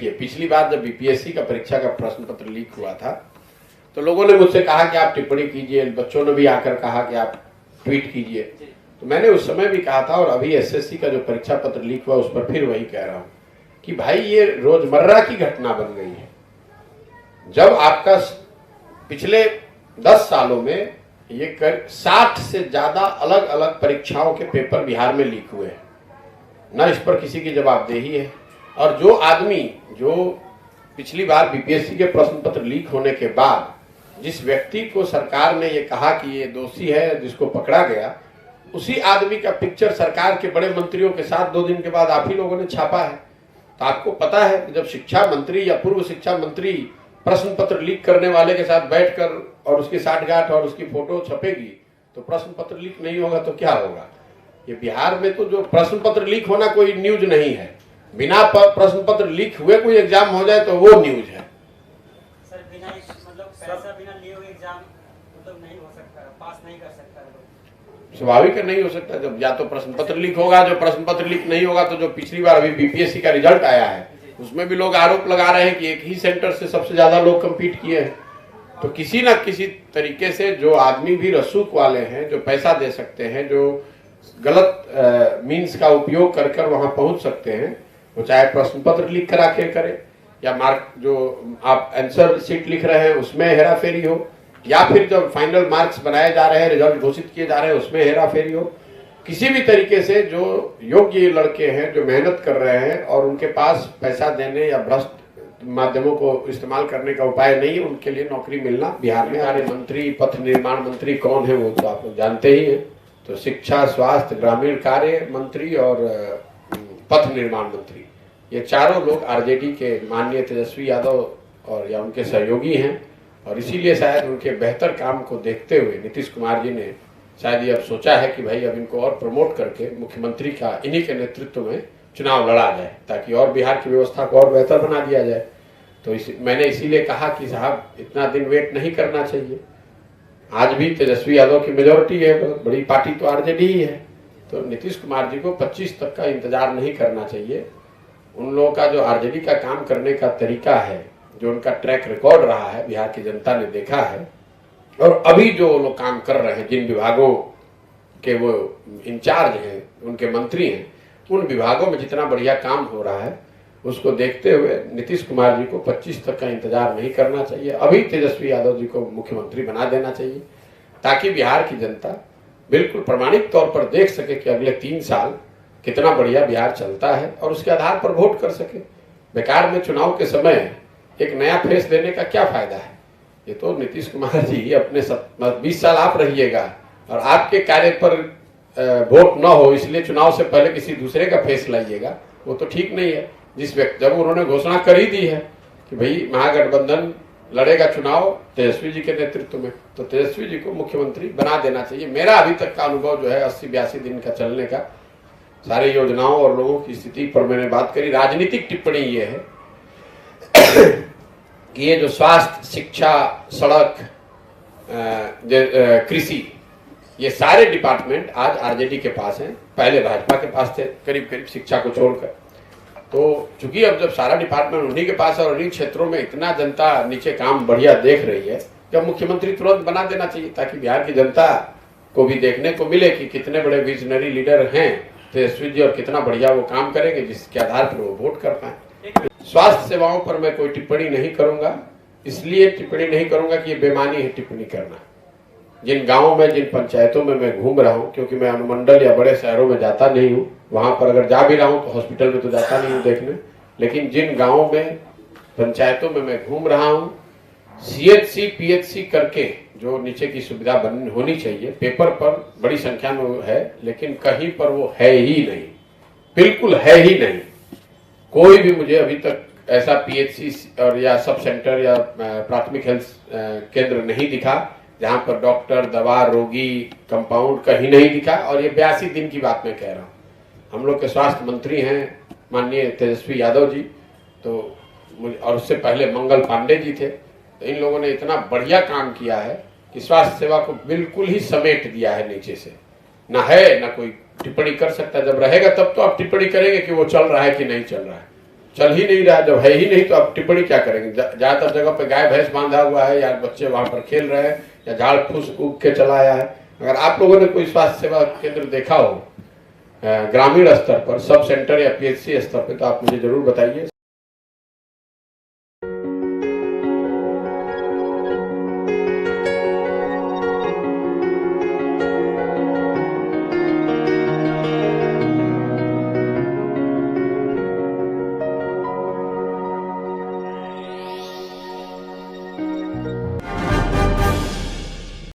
ये पिछली बार जब बीपीएससी का परीक्षा का प्रश्न पत्र लीक हुआ था तो लोगों ने मुझसे कहा कि आप टिप्पणी कीजिए, बच्चों ने भी आकर कहा कि आप ट्वीट कीजिए। तो मैंने उस समय भी कहा था और अभी एसएससी का जो परीक्षा पत्र लीक हुआ उस पर फिर वही कह रहा हूं कि भाई ये रोजमर्रा की घटना बन गई है। जब आपका पिछले 10 सालों में ये 60 से ज्यादा अलग अलग परीक्षाओं के पेपर बिहार में लीक हुए हैं, न इस पर किसी की जवाबदेही है। और जो आदमी जो पिछली बार बीपीएससी के प्रश्न पत्र लीक होने के बाद जिस व्यक्ति को सरकार ने ये कहा कि ये दोषी है, जिसको पकड़ा गया, उसी आदमी का पिक्चर सरकार के बड़े मंत्रियों के साथ 2 दिन के बाद आप ही लोगों ने छापा है। तो आपको पता है कि जब शिक्षा मंत्री या पूर्व शिक्षा मंत्री प्रश्न पत्र लीक करने वाले के साथ बैठकर और उसकी साठगांठ और उसकी फोटो छपेगी तो प्रश्न पत्र लीक नहीं होगा तो क्या होगा। ये बिहार में तो जो प्रश्न पत्र लीक होना कोई न्यूज नहीं है, बिना प्रश्न पत्र लीक हुए कोई एग्जाम हो जाए तो वो न्यूज है। सर बिना मतलब पैसा बिना लिए हुए एग्जाम मतलब नहीं हो सकता, पास नहीं कर सकता है। स्वाभाविक है, नहीं हो सकता। जब या तो प्रश्न पत्र लीक होगा, जो प्रश्न पत्र लीक नहीं होगा तो जो पिछली बार अभी बीपीएससी का रिजल्ट आया है उसमें भी लोग आरोप लगा रहे हैं कि एक ही सेंटर से सबसे ज्यादा लोग कंपीट किए हैं। तो किसी ना किसी तरीके से जो आदमी भी रसूख वाले हैं, जो पैसा दे सकते हैं, जो गलत मीन्स का उपयोग कर कर वहां पहुंच सकते हैं, वो चाहे प्रश्न पत्र लीक करा के करे या मार्क जो आप आंसर शीट लिख रहे हैं उसमें हेरा फेरी हो, या फिर जब फाइनल मार्क्स बनाए जा रहे हैं, रिजल्ट घोषित किए जा रहे हैं उसमें हेरा फेरी हो। किसी भी तरीके से जो योग्य लड़के हैं, जो मेहनत कर रहे हैं और उनके पास पैसा देने या भ्रष्ट माध्यमों को इस्तेमाल करने का उपाय नहीं है, उनके लिए नौकरी मिलना बिहार में। हमारे मंत्री, पथ निर्माण मंत्री कौन है वो तो आप लोग जानते ही हैं। तो शिक्षा, स्वास्थ्य, ग्रामीण कार्य मंत्री और पथ निर्माण मंत्री, ये चारों लोग आरजेडी के माननीय तेजस्वी यादव और या उनके सहयोगी हैं। और इसीलिए शायद उनके बेहतर काम को देखते हुए नीतीश कुमार जी ने शायद ये अब सोचा है कि भाई अब इनको और प्रमोट करके मुख्यमंत्री का इन्हीं के नेतृत्व में चुनाव लड़ा जाए ताकि और बिहार की व्यवस्था को और बेहतर बना दिया जाए। तो मैंने इसीलिए कहा कि साहब इतना दिन वेट नहीं करना चाहिए। आज भी तेजस्वी यादव की मेजोरिटी है, बड़ी पार्टी तो आरजेडी ही है। तो नीतीश कुमार जी को 25 तक का इंतजार नहीं करना चाहिए। उन लोगों का जो आरजेडी का काम करने का तरीका है, जो उनका ट्रैक रिकॉर्ड रहा है, बिहार की जनता ने देखा है। और अभी जो लोग काम कर रहे हैं, जिन विभागों के वो इंचार्ज हैं, उनके मंत्री हैं, उन विभागों में जितना बढ़िया काम हो रहा है उसको देखते हुए नीतीश कुमार जी को 25 तक का इंतजार नहीं करना चाहिए। अभी तेजस्वी यादव जी को मुख्यमंत्री बना देना चाहिए ताकि बिहार की जनता बिल्कुल प्रमाणिक तौर पर देख सके कि अगले 3 साल कितना बढ़िया बिहार चलता है और उसके आधार पर वोट कर सके। बेकार में चुनाव के समय एक नया फेस देने का क्या फायदा है। ये तो नीतीश कुमार जी अपने 20 साल आप रहिएगा और आपके कार्य पर वोट न हो इसलिए चुनाव से पहले किसी दूसरे का फेस लाइएगा, वो तो ठीक नहीं है। जिस व्यक्ति जब उन्होंने घोषणा कर ही दी है कि भाई महागठबंधन लड़ेगा चुनाव तेजस्वी जी के नेतृत्व में, तो तेजस्वी जी को मुख्यमंत्री बना देना चाहिए। मेरा अभी तक का अनुभव जो है 80-82 दिन का चलने का, सारी योजनाओं और लोगों की स्थिति पर मैंने बात करी। राजनीतिक टिप्पणी ये है कि ये जो स्वास्थ्य, शिक्षा, सड़क, कृषि, ये सारे डिपार्टमेंट आज आरजेडी के पास हैं, पहले भाजपा के पास थे करीब करीब शिक्षा को छोड़कर। तो चूंकि अब जब सारा डिपार्टमेंट उन्हीं के पास है और उन्हीं क्षेत्रों में इतना जनता नीचे काम बढ़िया देख रही है, जब मुख्यमंत्री तुरंत बना देना चाहिए ताकि बिहार की जनता को भी देखने को मिले कि कितने बड़े विजनरी लीडर हैं तेजस्वी जी और कितना बढ़िया वो काम करेंगे जिसके आधार पर वो वोट कर पाए। स्वास्थ्य सेवाओं पर मैं कोई टिप्पणी नहीं करूंगा, इसलिए टिप्पणी नहीं करूंगा कि ये बेमानी है टिप्पणी करना। जिन गांवों में, जिन पंचायतों में मैं घूम रहा हूं, क्योंकि मैं अनुमंडल या बड़े शहरों में जाता नहीं हूं, वहां पर अगर जा भी रहा हूं तो हॉस्पिटल में तो जाता नहीं हूं देखने, लेकिन जिन गांवों में, पंचायतों में मैं घूम रहा हूं, सीएचसी पीएचसी करके जो नीचे की सुविधा होनी चाहिए पेपर पर बड़ी संख्या में है, लेकिन कहीं पर वो है ही नहीं, बिल्कुल है ही नहीं। कोई भी मुझे अभी तक ऐसा पीएचसी और या सब सेंटर या प्राथमिक हेल्थ केंद्र नहीं दिखा जहां पर डॉक्टर, दवा, रोगी, कंपाउंड कहीं नहीं दिखा। और ये 82 दिन की बात मैं कह रहा हूँ। हम लोग के स्वास्थ्य मंत्री हैं माननीय तेजस्वी यादव जी, तो और उससे पहले मंगल पांडे जी थे। तो इन लोगों ने इतना बढ़िया काम किया है कि स्वास्थ्य सेवा को बिल्कुल ही समेट दिया है नीचे से। ना है ना कोई टिप्पणी कर सकता। जब रहेगा तब तो आप टिप्पणी करेंगे कि वो चल रहा है कि नहीं चल रहा है। चल ही नहीं रहा, जब है ही नहीं तो आप टिप्पणी क्या करेंगे। ज्यादातर जगह पे गाय भैंस बांधा हुआ है या बच्चे वहां पर खेल रहे हैं या झाड़ फूस उग के चला आया है। अगर आप लोगों ने कोई स्वास्थ्य सेवा केंद्र देखा हो ग्रामीण स्तर पर, सब सेंटर या PHC स्तर पर, तो आप मुझे जरूर बताइए।